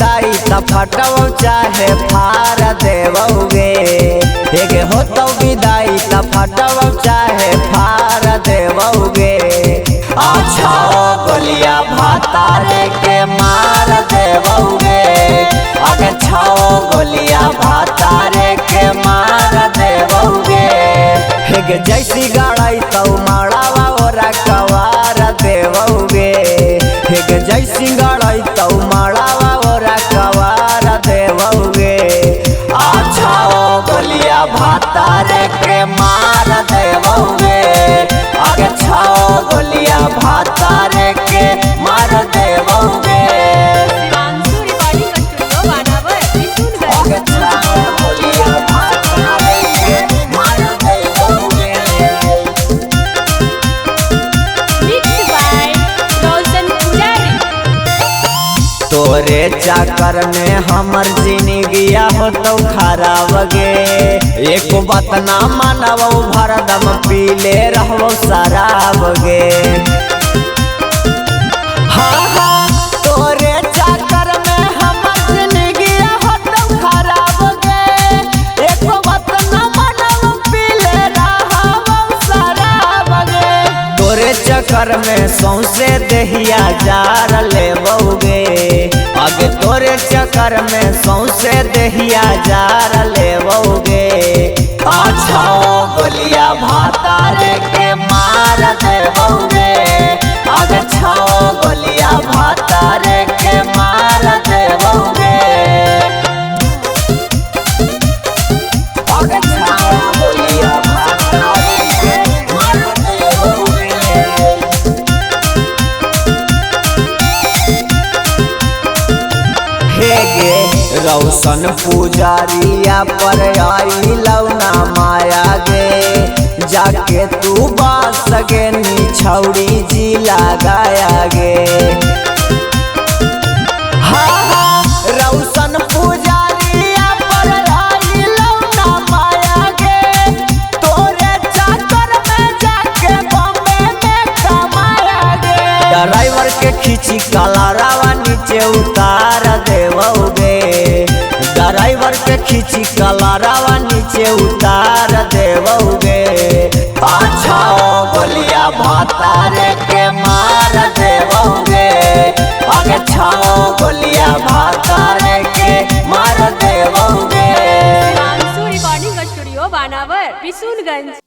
विदाई त फटवो चाहे फार देवोगे। हेगे होतो विदाई त फटवो चाहे फार देवोगे। अच्छा गोलिया भातारे के मार देवोगे। अगे छो गोलिया भातारे के मार देवोगे। हेगे जैसी गाड़ाई तो माड़ावा ओरा कवार देवोगे। हेगे जैसी गाड़ाई तो माड़ावा ओरा कवार देवोगे। अच्छा गोलिया भातारे के मार देवोगे। आगे छो गोलिया भातारे के मार देवोगे। तोरे चक्कर में हमर जिंदगिया हो तो खराब गे। एक बात ना मानव भरदम पीले रहो शराब गे। हाँ हाँ तोरे चक्कर में हमर जिंदगिया हो तो खराब गे। एक बात ना मानव पीले रहो शराब गे। तोरे चक्कर में सौंसे देहिया जार लेबोगे। आगे तोरे चक्कर में सौंसे देहिया जार लेबोगे। अच्छा गोलिया भातारे के मार देबोगे। आगे छो गोलिया भातारे के मार देबोगे। आगे छो गोलिया भातारे के मार देबोगे। हेगे रौशन पुजारिया पर आई लौना माया गे। जाके तू बास गे निछौड़ी जी लगाया गे। हाँ हाँ रौशन पुजारिया पर आई लौना माया गे। तोरे चक्कर में जाके बॉम्बे में कमाया गे। ड्राइवर के खींची कलरावा नीचे उतार देवोगे। ड्राइवर के खींची कलरावा नीचे उतार देवोगे। अच्छा गोलिया भातारे के मार देवोगे। आगे छो गोलिया भातारे के मार देवोगे। रिकॉर्डिंग स्टूडियो बानावर बिशुनगंज।